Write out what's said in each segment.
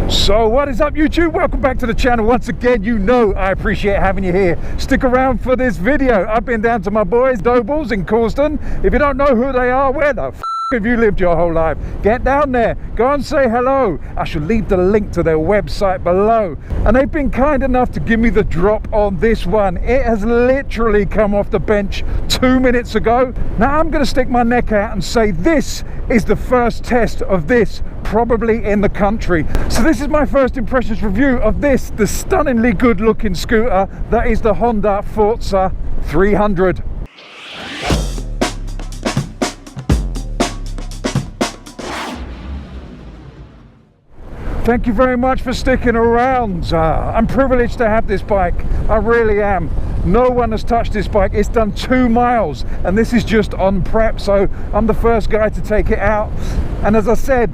So what is up, YouTube? Welcome back to the channel. Once again, you know I appreciate having you here. Stick around for this video. I've been down to my boys Dobles in Causton. If you don't know who they are, where the f have you lived your whole life? Get down there, go and say hello. I shall leave the link to their website below. And they've been kind enough to give me the drop on this one. It has literally come off the bench 2 minutes ago. Now I'm going to stick my neck out and say this is the first test of this probably in the country. So this is my first impressions review of this, the stunningly good looking scooter that is the Honda Forza 300. Thank you very much for sticking around. I'm privileged to have this bike. I really am. No one has touched this bike. It's done 2 miles and this is just on prep, so I'm the first guy to take it out. And as I said,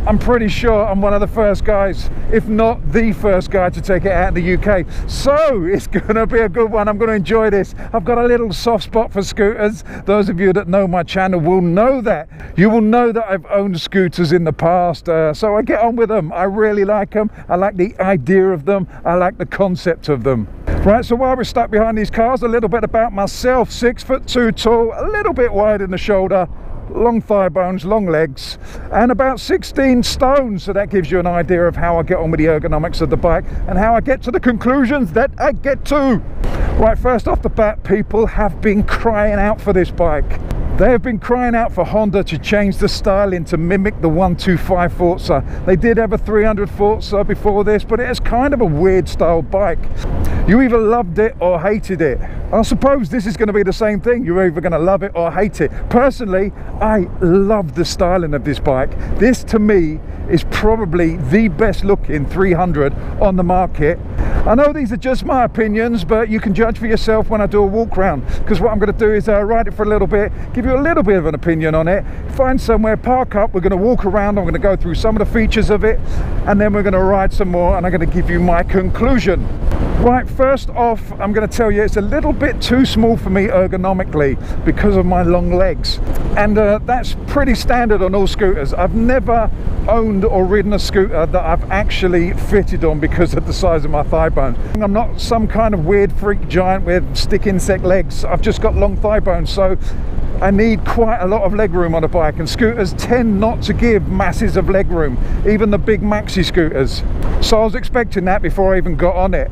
I'm pretty sure I'm one of the first guys, if not the first guy, to take it out in the UK. So it's gonna be a good one. I'm gonna enjoy this. I've got a little soft spot for scooters. Those of you that know my channel will know that. You will know that I've owned scooters in the past, so I get on with them. I really like them. I like the idea of them. I like the concept of them. Right, so while we're stuck behind these cars, a little bit about myself. 6'2" tall, a little bit wide in the shoulder, long thigh bones, long legs, and about 16 stone. So that gives you an idea of how I get on with the ergonomics of the bike and how I get to the conclusions that I get to. Right, first off the bat, people have been crying out for this bike. They have been crying out for Honda to change the styling to mimic the 125 Forza. They did have a 300 Forza before this, but it's kind of a weird style bike. You either loved it or hated it. I suppose this is going to be the same thing. You're either going to love it or hate it. Personally, I love the styling of this bike. This to me is probably the best looking 300 on the market. I know these are just my opinions, but you can judge for yourself when I do a walk around, because what I'm going to do is ride it for a little bit, give you a little bit of an opinion on it, find somewhere, park up, we're going to walk around, I'm going to go through some of the features of it, and then we're going to ride some more and I'm going to give you my conclusion. Right, first off, I'm going to tell you it's a little bit too small for me ergonomically because of my long legs, and that's pretty standard on all scooters. I've never owned or ridden a scooter that I've actually fitted on because of the size of my thigh bone. I'm not some kind of weird freak giant with stick insect legs. I've just got long thigh bones, so I need quite a lot of leg room on a bike, and scooters tend not to give masses of leg room, even the big maxi scooters. So I was expecting that before I even got on it.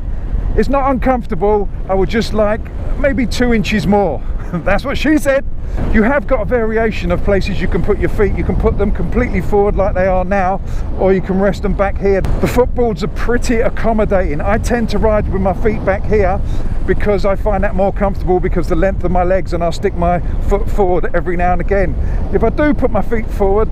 It's not uncomfortable. I would just like maybe 2 inches more. That's what she said. You have got a variation of places you can put your feet. You can put them completely forward like they are now, or you can rest them back here. The footboards are pretty accommodating. I tend to ride with my feet back here because I find that more comfortable because the length of my legs, and I'll stick my foot forward every now and again. If I do put my feet forward,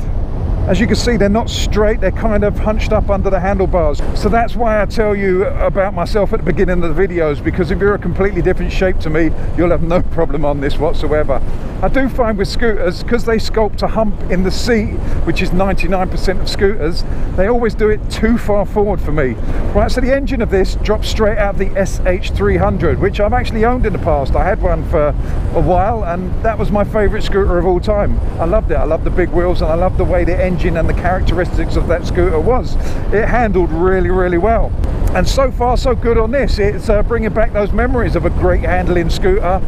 as you can see, they're not straight, they're kind of hunched up under the handlebars. So that's why I tell you about myself at the beginning of the videos, because if you're a completely different shape to me, you'll have no problem on this whatsoever. I do find with scooters, because they sculpt a hump in the seat, which is 99% of scooters, they always do it too far forward for me. Right, so the engine of this drops straight out the SH300, which I've actually owned in the past. I had one for a while, and that was my favorite scooter of all time. I loved it. I loved the big wheels, and I loved the way the engine and the characteristics of that scooter was. It handled really, really well. And so far so good on this. It's bringing back those memories of a great handling scooter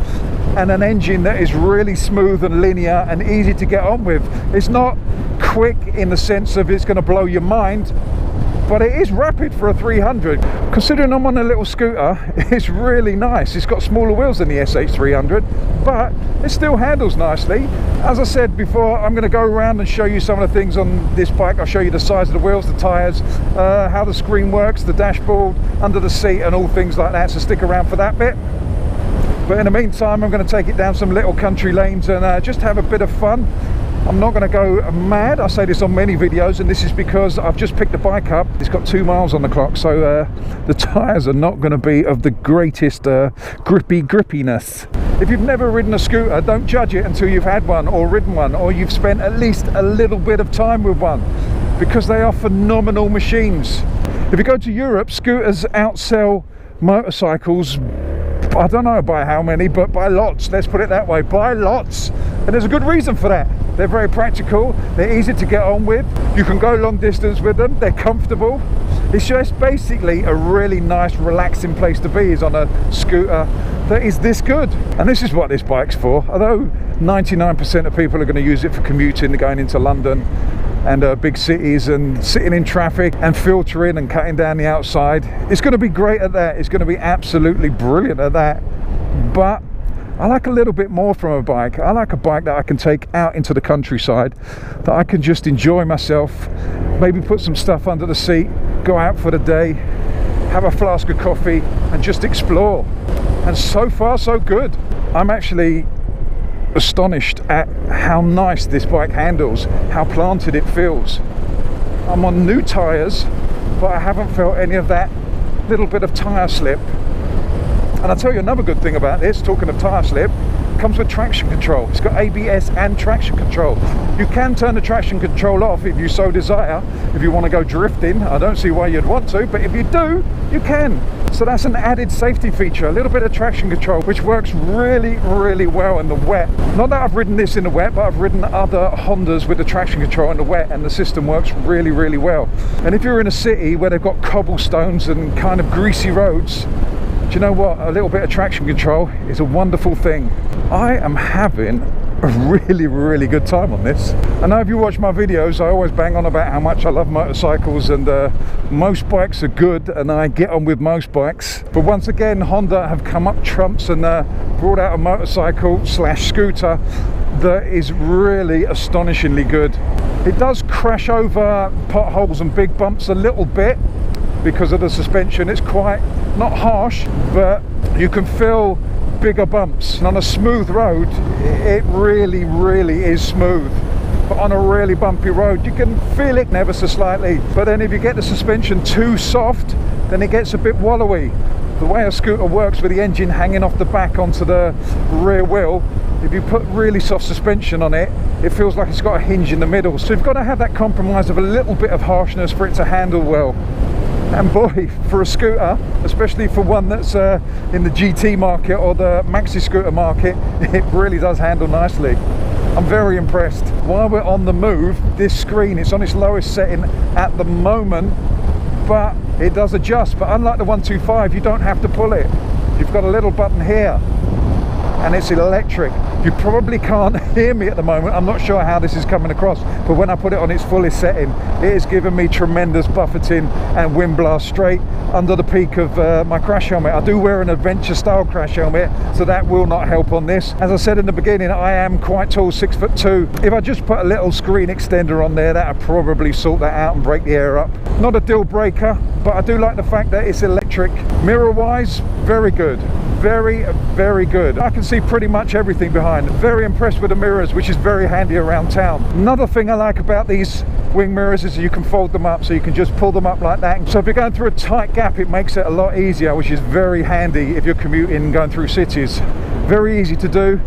and an engine that is really smooth and linear and easy to get on with. It's not quick in the sense of it's going to blow your mind, but it is rapid for a 300. Considering I'm on a little scooter, it's really nice. It's got smaller wheels than the SH300, but it still handles nicely. As I said before, I'm going to go around and show you some of the things on this bike. I'll show you the size of the wheels, the tyres, how the screen works, the dashboard, under the seat, and all things like that, so stick around for that bit. But in the meantime, I'm going to take it down some little country lanes and just have a bit of fun. I'm not going to go mad. I say this on many videos, and this is because I've just picked the bike up. It's got 2 miles on the clock, so the tyres are not going to be of the greatest grippiness. If you've never ridden a scooter, don't judge it until you've had one or ridden one, or you've spent at least a little bit of time with one, because they are phenomenal machines. If you go to Europe, scooters outsell motorcycles, I don't know by how many, but by lots. Let's put it that way, by lots. And there's a good reason for that. They're very practical, they're easy to get on with, you can go long distance with them, they're comfortable, It's just basically a really nice relaxing place to be, is on a scooter that is this good. And this is what this bike's for. Although 99% of people are going to use it for commuting, going into London and big cities and sitting in traffic and filtering and cutting down the outside, it's going to be great at that. It's going to be absolutely brilliant at that. But I like a little bit more from a bike. I like a bike that I can take out into the countryside, that I can just enjoy myself, maybe put some stuff under the seat, go out for the day, have a flask of coffee and just explore. And so far so good. I'm actually astonished at how nice this bike handles, how planted it feels. I'm on new tyres, but I haven't felt any of that little bit of tyre slip. And I'll tell you another good thing about this, talking of tyre slip, comes with traction control. It's got ABS and traction control. You can turn the traction control off if you so desire, if you want to go drifting. I don't see why you'd want to, but if you do, you can. So that's an added safety feature, a little bit of traction control, which works really, really well in the wet. Not that I've ridden this in the wet, but I've ridden other Hondas with the traction control in the wet, and the system works really, really well. And if you're in a city where they've got cobblestones and kind of greasy roads, do you know what? A little bit of traction control is a wonderful thing. I am having a really, really good time on this. I know if you watch my videos, I always bang on about how much I love motorcycles, and most bikes are good, and I get on with most bikes. But once again, Honda have come up trumps and brought out a motorcycle slash scooter that is really astonishingly good. It does crash over potholes and big bumps a little bit because of the suspension. It's quite not harsh, but you can feel bigger bumps. And on a smooth road, it really, really is smooth. But on a really bumpy road, you can feel it ever so slightly. But then if you get the suspension too soft, then it gets a bit wallowy. The way a scooter works with the engine hanging off the back onto the rear wheel, if you put really soft suspension on it, it feels like it's got a hinge in the middle. So you've got to have that compromise of a little bit of harshness for it to handle well. And boy, for a scooter, especially for one that's in the GT market or the maxi scooter market, it really does handle nicely. I'm very impressed. While we're on the move, this screen, it's on its lowest setting at the moment, but it does adjust. But unlike the 125, you don't have to pull it. You've got a little button here, and it's electric. You probably can't hear me at the moment. I'm not sure how this is coming across, but when I put it on its fullest setting, it is giving me tremendous buffeting and wind blast straight under the peak of my crash helmet. I do wear an adventure style crash helmet, so that will not help on this. As I said in the beginning, I am quite tall, 6'2". If I just put a little screen extender on there, that would probably sort that out and break the air up. Not a deal breaker, but I do like the fact that it's electric. Mirror wise, very good. Very, very good. I can see pretty much everything behind. Very impressed with the mirrors, which is very handy around town. Another thing I like about these wing mirrors is you can fold them up, so you can just pull them up like that. So if you're going through a tight gap, it makes it a lot easier, which is very handy if you're commuting and going through cities. Very easy to do.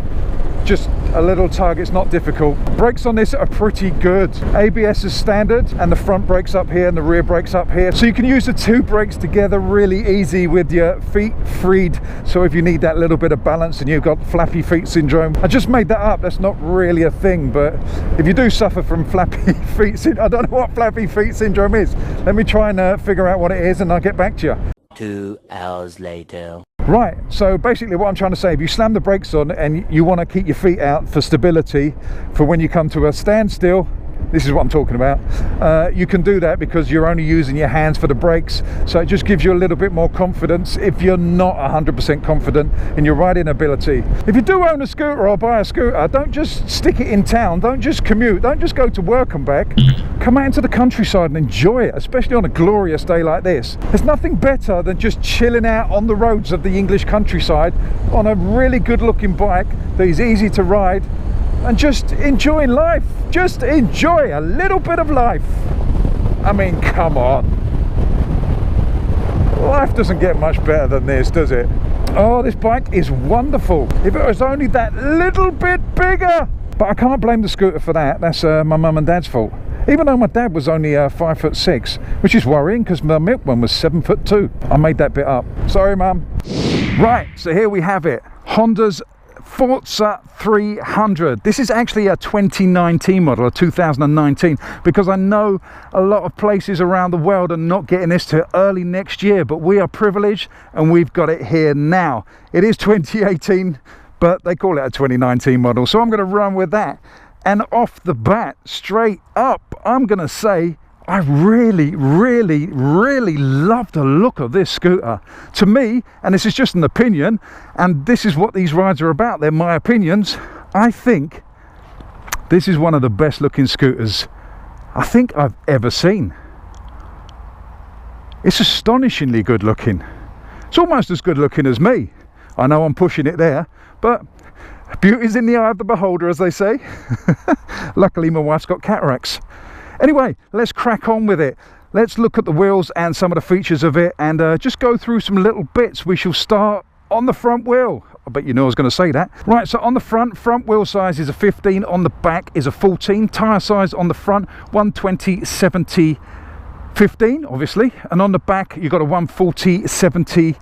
Just a little tug, it's not difficult. Brakes on this are pretty good. ABS is standard, and the front brakes up here and the rear brakes up here. So you can use the two brakes together really easy with your feet freed. So if you need that little bit of balance and you've got flappy feet syndrome, I just made that up, that's not really a thing, but if you do suffer from flappy feet syndrome, I don't know what flappy feet syndrome is. Let me try and figure out what it is, and I'll get back to you. 2 hours later. Right, so basically what I'm trying to say, if you slam the brakes on and you want to keep your feet out for stability, for when you come to a standstill, this is what I'm talking about, you can do that because you're only using your hands for the brakes. So it just gives you a little bit more confidence if you're not 100% confident in your riding ability. If you do own a scooter or buy a scooter, don't just stick it in town, don't just commute, don't just go to work and back. Come out into the countryside and enjoy it, especially on a glorious day like this. There's nothing better than just chilling out on the roads of the English countryside on a really good looking bike that is easy to ride, and just enjoying life. Just enjoy a little bit of life. I mean, come on. Life doesn't get much better than this, does it? Oh, this bike is wonderful. If it was only that little bit bigger. But I can't blame the scooter for that. That's my mum and dad's fault. Even though my dad was only 5'6", which is worrying because my milk one was 7'2". I made that bit up. Sorry, mum. Right, so here we have it. Honda's Forza 300. This is actually a 2019 model, a 2019, because I know a lot of places around the world are not getting this till early next year, but we are privileged and we've got it here now. It is 2018, but they call it a 2019 model, so I'm going to run with that. And off the bat, straight up, I'm going to say I really love the look of this scooter. To me, and this is just an opinion, and this is what these rides are about, they're my opinions, I think this is one of the best looking scooters I think I've ever seen. It's astonishingly good looking. It's almost as good looking as me. I know I'm pushing it there, but beauty's in the eye of the beholder, as they say. Luckily my wife's got cataracts. Anyway, let's crack on with it. Let's look at the wheels and some of the features of it, and just go through some little bits. We shall start on the front wheel. I bet you knew I was going to say that. Right, so on the front wheel size is a 15, on the back is a 14. Tyre size on the front, 120, 70, 15 obviously, and on the back you've got a 140, 70,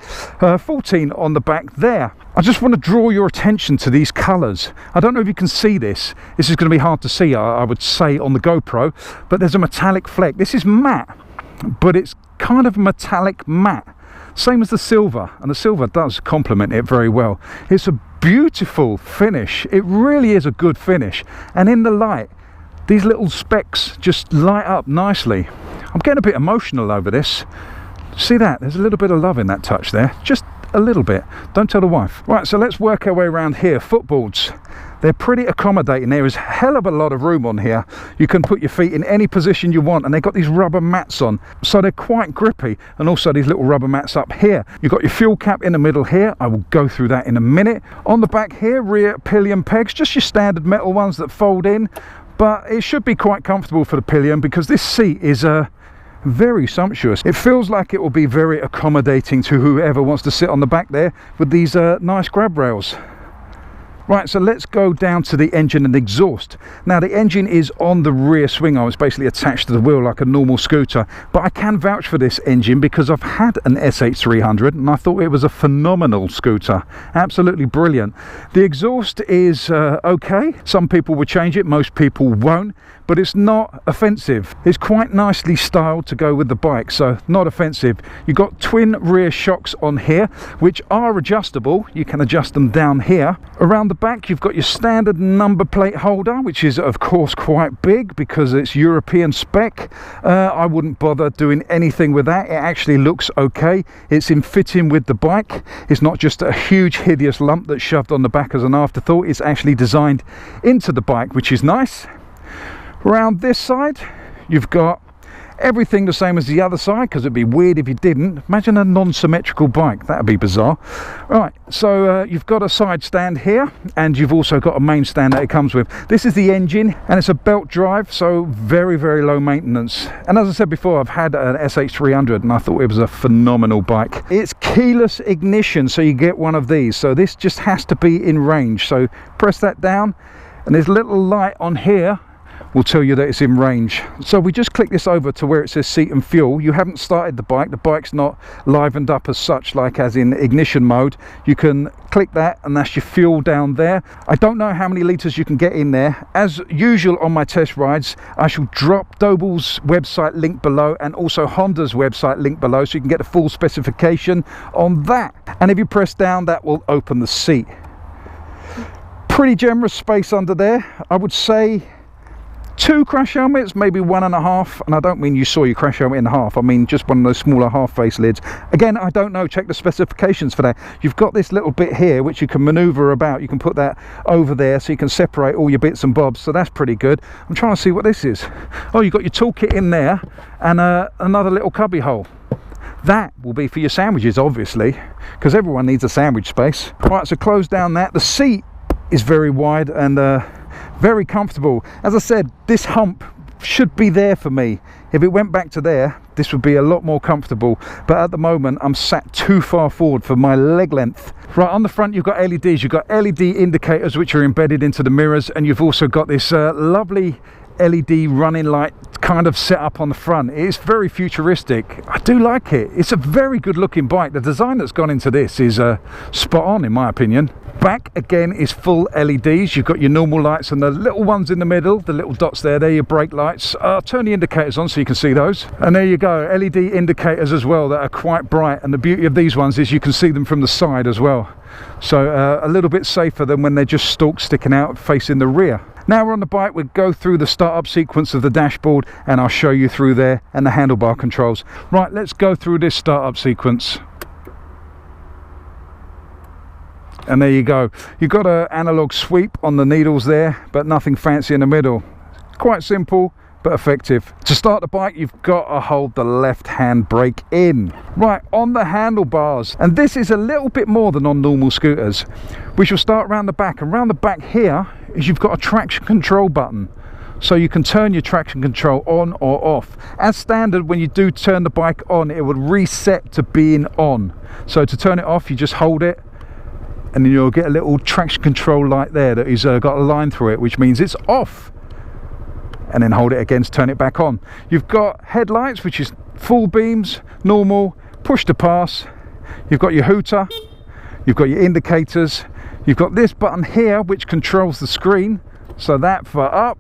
14 on the back there. I just want to draw your attention to these colours. I don't know if you can see this. This is going to be hard to see, I would say, on the GoPro, but there's a metallic fleck. This is matte, but it's kind of metallic matte, same as the silver, and the silver does complement it very well. It's a beautiful finish. It really is a good finish, and in the light these little specks just light up nicely. I'm getting a bit emotional over this. See that? There's a little bit of love in that touch there. Just a little bit. Don't tell the wife. Right, so let's work our way around here. Footboards. They're pretty accommodating. There is a hell of a lot of room on here. You can put your feet in any position you want, and they've got these rubber mats on, so they're quite grippy. And also these little rubber mats up here. You've got your fuel cap in the middle here. I will go through that in a minute. On the back here, rear pillion pegs, just your standard metal ones that fold in, but it should be quite comfortable for the pillion because this seat is very sumptuous. It feels like it will be very accommodating to whoever wants to sit on the back there with these nice grab rails. Right, so let's go down to the engine and exhaust. Now the engine is on the rear swing arm. It's basically attached to the wheel like a normal scooter, but I can vouch for this engine because I've had an SH300 and I thought it was a phenomenal scooter. Absolutely brilliant. The exhaust is okay. Some people would change it, most people won't, but it's not offensive. It's quite nicely styled to go with the bike, so not offensive. You've got twin rear shocks on here, which are adjustable. You can adjust them down here. Around the back you've got your standard number plate holder, which is of course quite big because it's European spec. I wouldn't bother doing anything with that. It actually looks okay. It's in fitting with the bike. It's not just a huge hideous lump that's shoved on the back as an afterthought. It's actually designed into the bike, which is nice. Around this side you've got everything the same as the other side, because it'd be weird if you didn't. Imagine a non-symmetrical bike, that would be bizarre. Right, so you've got a side stand here, and you've also got a main stand that it comes with. This is the engine, and it's a belt drive, so very low maintenance. And as I said before, I've had an SH300 and I thought it was a phenomenal bike. It's keyless ignition, so you get one of these, so this just has to be in range. So press that down and this little light on here will tell you that it's in range. So we just click this over to where it says seat and fuel. You haven't started the bike's not livened up as such, like as in ignition mode. You can click that and that's your fuel down there. I don't know how many litres you can get in there. As usual on my test rides, I shall drop Doble's website link below and also Honda's website link below, so you can get the full specification on that. And if you press down, that will open the seat. Pretty generous space under there. I would say 2 crash helmets, maybe 1.5, and I don't mean you saw your crash helmet in half, I mean just one of those smaller half face lids. Again, I don't know, check the specifications for that. You've got this little bit here which you can maneuver about. You can put that over there so you can separate all your bits and bobs, so that's pretty good. I'm trying to see what this is. Oh, you've got your toolkit in there and another little cubby hole. That will be for your sandwiches, obviously, because everyone needs a sandwich space. Right, so close down that. The seat is very wide and very comfortable. As I said, this hump should be there for me. If it went back to there, this would be a lot more comfortable, but at the moment I'm sat too far forward for my leg length. Right, on the front you've got LEDs. You've got LED indicators which are embedded into the mirrors, and you've also got this lovely LED running light kind of set up on the front. It's very futuristic. I do like it. It's a very good looking bike. The design that's gone into this is spot on in my opinion. Back again is full LEDs. You've got your normal lights and the little ones in the middle, the little dots there, they're your brake lights. Turn the indicators on so you can see those. And there you go, LED indicators as well that are quite bright. And the beauty of these ones is you can see them from the side as well. So a little bit safer than when they're just stalks sticking out facing the rear. Now we're on the bike, we'll go through the startup sequence of the dashboard and I'll show you through there and the handlebar controls. Right, let's go through this startup sequence. And there you go. You've got an analog sweep on the needles there, but nothing fancy in the middle. Quite simple, but effective. To start the bike, you've got to hold the left hand brake in. Right, on the handlebars, and this is a little bit more than on normal scooters. We shall start around the back, and around the back here is you've got a traction control button. So you can turn your traction control on or off. As standard, when you do turn the bike on, it would reset to being on. So to turn it off, you just hold it, and then you'll get a little traction control light there that is got a line through it, which means it's off. And then hold it again to turn it back on. You've got headlights, which is full beams, normal, push to pass. You've got your hooter, you've got your indicators, you've got this button here which controls the screen. So that for up,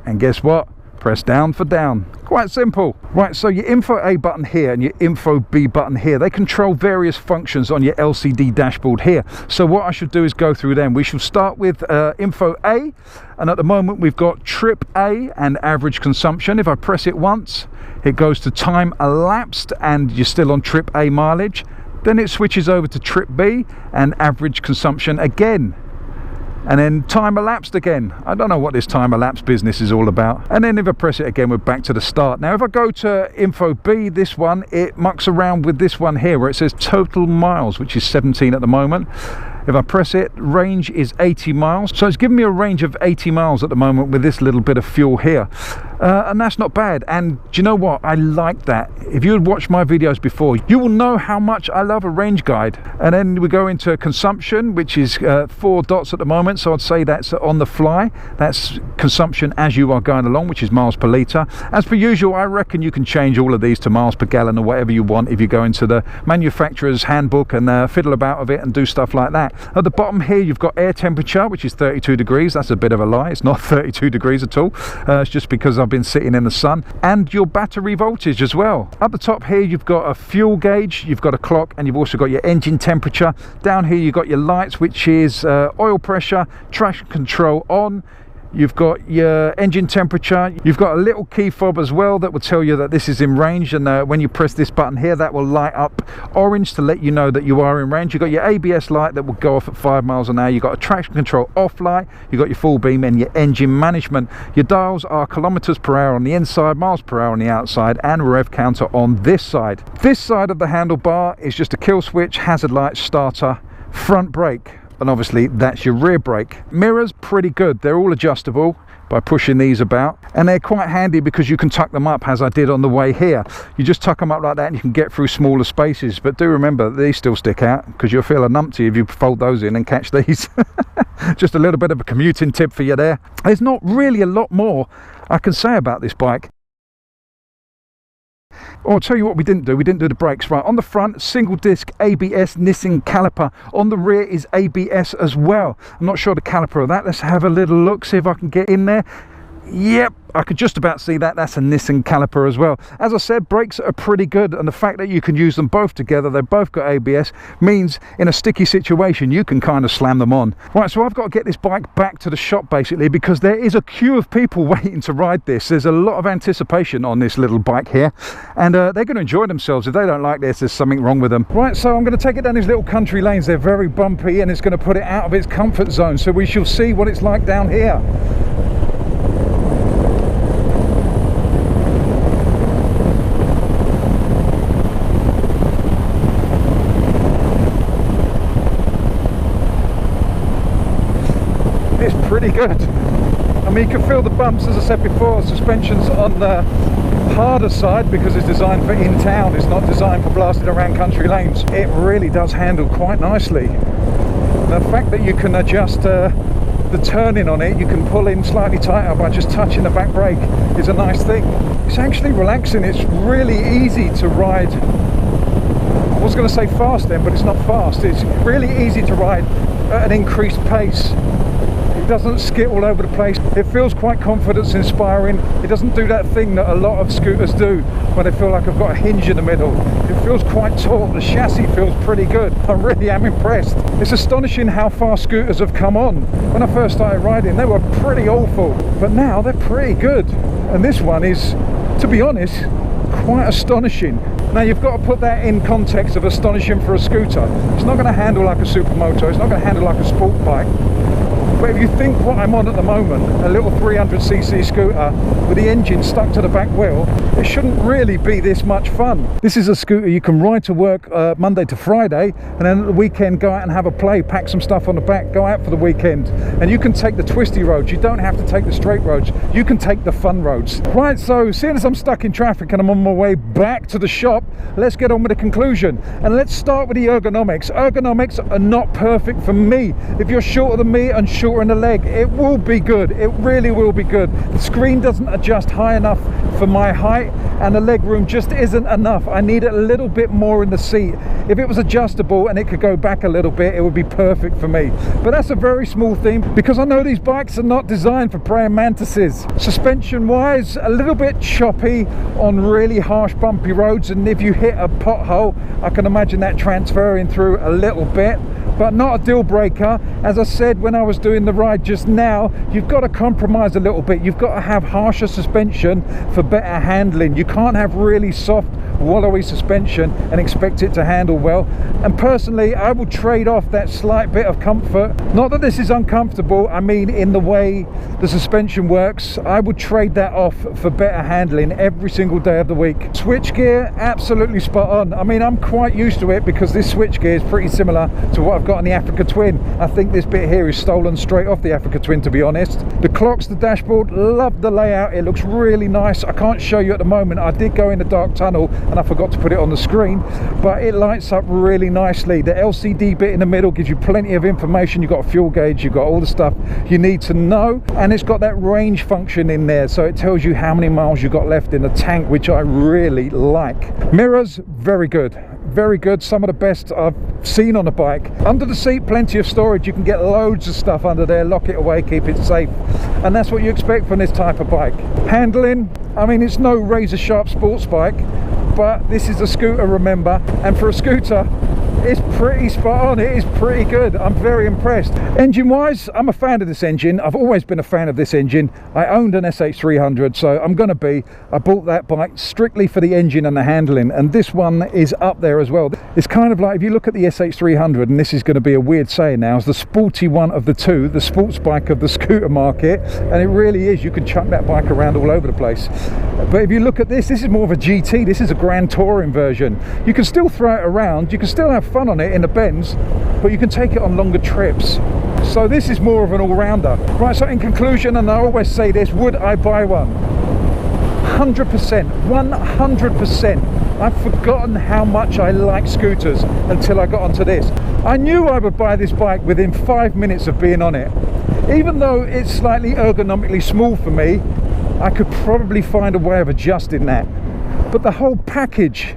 and guess what? Press down for down. Quite simple. Right, so your info A button here and your info B button here, they control various functions on your LCD dashboard here. So what I should do is go through them. We shall start with info A, and at the moment we've got trip A and average consumption. If I press it once, it goes to time elapsed and you're still on trip A mileage. Then it switches over to trip B and average consumption again. And then time elapsed again. I don't know what this time elapsed business is all about. And then if I press it again, we're back to the start. Now if I go to info B, this one, it mucks around with this one here where it says total miles, which is 17 at the moment. If I press it, range is 80 miles. So it's giving me a range of 80 miles at the moment with this little bit of fuel here. And that's not bad. And do you know what? I like that. If you had watched my videos before, you will know how much I love a range guide. And then we go into consumption, which is 4 dots at the moment. So I'd say that's on the fly. That's consumption as you are going along, which is miles per litre. As per usual, I reckon you can change all of these to miles per gallon or whatever you want if you go into the manufacturer's handbook and fiddle about with it and do stuff like that. At the bottom here you've got air temperature, which is 32 degrees. That's a bit of a lie, it's not 32 degrees at all. It's just because I've been sitting in the sun. And your battery voltage as well. At the top here you've got a fuel gauge, you've got a clock, and you've also got your engine temperature. Down here you've got your lights, which is oil pressure, traction control on. You've got your engine temperature. You've got a little key fob as well that will tell you that this is in range, and when you press this button here, that will light up orange to let you know that you are in range. You've got your ABS light that will go off at 5 miles an hour. You've got a traction control off light, you've got your full beam, and your engine management. Your dials are kilometers per hour on the inside, miles per hour on the outside, and rev counter on this side. This side of the handlebar is just a kill switch, hazard light, starter, front brake. And obviously that's your rear brake. Mirrors, pretty good. They're all adjustable by pushing these about, and they're quite handy because you can tuck them up as I did on the way here. You just tuck them up like that and you can get through smaller spaces, but do remember these still stick out because you'll feel a numpty if you fold those in and catch these. Just a little bit of a commuting tip for you there. There's not really a lot more I can say about this bike. Oh, I'll tell you what we didn't do the brakes. Right, on the front, single disc ABS Nissan caliper. On the rear is ABS as well. I'm not sure the caliper of that. Let's have a little look, see if I can get in there. Yep, I could just about see that. That's a Nissan caliper as well. As I said, brakes are pretty good, and the fact that you can use them both together, they've both got ABS, means in a sticky situation you can kind of slam them on. Right, so I've got to get this bike back to the shop basically because there is a queue of people waiting to ride this. There's a lot of anticipation on this little bike here, and they're going to enjoy themselves. If they don't like this, there's something wrong with them. Right, so I'm going to take it down these little country lanes. They're very bumpy and it's going to put it out of its comfort zone, so we shall see what it's like down here. It's pretty good. I mean, you can feel the bumps, as I said before. Suspension's on the harder side because it's designed for in town. It's not designed for blasting around country lanes. It really does handle quite nicely. The fact that you can adjust the turning on it, you can pull in slightly tighter by just touching the back brake, is a nice thing. It's actually relaxing. It's really easy to ride. I was going to say fast then, but it's not fast. It's really easy to ride at an increased pace. It doesn't skid all over the place. It feels quite confidence inspiring. It doesn't do that thing that a lot of scooters do when they feel like I've got a hinge in the middle. It feels quite taut. The chassis feels pretty good. I really am impressed. It's astonishing how far scooters have come on. When I first started riding, they were pretty awful, but now they're pretty good. And this one is, to be honest, quite astonishing. Now you've got to put that in context of astonishing for a scooter. It's not going to handle like a supermoto. It's not going to handle like a sport bike. But if you think what I'm on at the moment, a little 300cc scooter with the engine stuck to the back wheel, it shouldn't really be this much fun. This is a scooter you can ride to work Monday to Friday, and then at the weekend go out and have a play, pack some stuff on the back, go out for the weekend. And you can take the twisty roads. You don't have to take the straight roads. You can take the fun roads. Right, so seeing as I'm stuck in traffic and I'm on my way back to the shop, let's get on with the conclusion. And let's start with the ergonomics. Ergonomics are not perfect for me. If you're shorter than me and shorter in the leg, it will be good. It really will be good. The screen doesn't adjust high enough for my height, and the leg room just isn't enough. I need a little bit more in the seat. If it was adjustable and it could go back a little bit, it would be perfect for me. But that's a very small thing, because I know these bikes are not designed for praying mantises. Suspension wise, a little bit choppy on really harsh bumpy roads, and if you hit a pothole, I can imagine that transferring through a little bit, but not a deal breaker. As I said when I was doing the ride just now, you've got to compromise a little bit. You've got to have harsher suspension for better handling. You can't have really soft wallowy suspension and expect it to handle well. And personally, I will trade off that slight bit of comfort. Not that this is uncomfortable, I mean in the way the suspension works. I would trade that off for better handling every single day of the week. Switch gear, absolutely spot on. I mean, I'm quite used to it because this switch gear is pretty similar to what I've got on the Africa Twin. I think this bit here is stolen straight off the Africa Twin, to be honest. The clocks, the dashboard, love the layout. It looks really nice. I can't show you at the moment. I did go in the dark tunnel and I forgot to put it on the screen, but it lights up really nicely. The LCD bit in the middle gives you plenty of information. You've got a fuel gauge, you've got all the stuff you need to know, and it's got that range function in there, so it tells you how many miles you've got left in the tank, which I really like. Mirrors, very good. Very good, some of the best I've seen on a bike. Under the seat, plenty of storage. You can get loads of stuff under there, lock it away, keep it safe, and that's what you expect from this type of bike. Handling, I mean, it's no razor sharp sports bike, but this is a scooter, remember, and for a scooter it's pretty spot on. It is pretty good. I'm very impressed. Engine wise, I'm a fan of this engine. I've always been a fan of this engine. I owned an SH300, so I'm gonna be. I bought that bike strictly for the engine and the handling, and this one is up there as well. It's kind of like, if you look at the SH300, and this is going to be a weird saying now, it's the sporty one of the two, the sports bike of the scooter market, and it really is. You can chuck that bike around all over the place. But if you look at this is more of a GT. This is a Grand Touring version. You can still throw it around, you can still have fun on it in the bends, but you can take it on longer trips. So this is more of an all-rounder. Right, so in conclusion, and I always say this, would I buy one? 100%, 100%. I've forgotten how much I like scooters until I got onto this. I knew I would buy this bike within 5 minutes of being on it. Even though it's slightly ergonomically small for me, I could probably find a way of adjusting that. But the whole package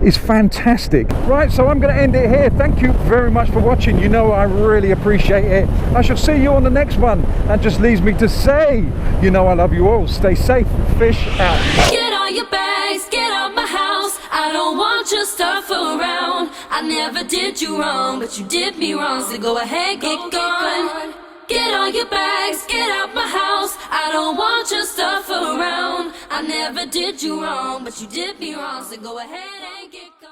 is fantastic. Right, so I'm going to end it here. Thank you very much for watching. You know I really appreciate it. I shall see you on the next one, and just leaves me to say, you know I love you all. Stay safe. Fish out. Get all your bags, get out my house. I don't want your stuff around. I never did you wrong, but you did me wrong, so go ahead, get gone. Get all your bags, get out my house. I don't want your stuff around. I never did you wrong, but you did me wrong, so go ahead and get gone.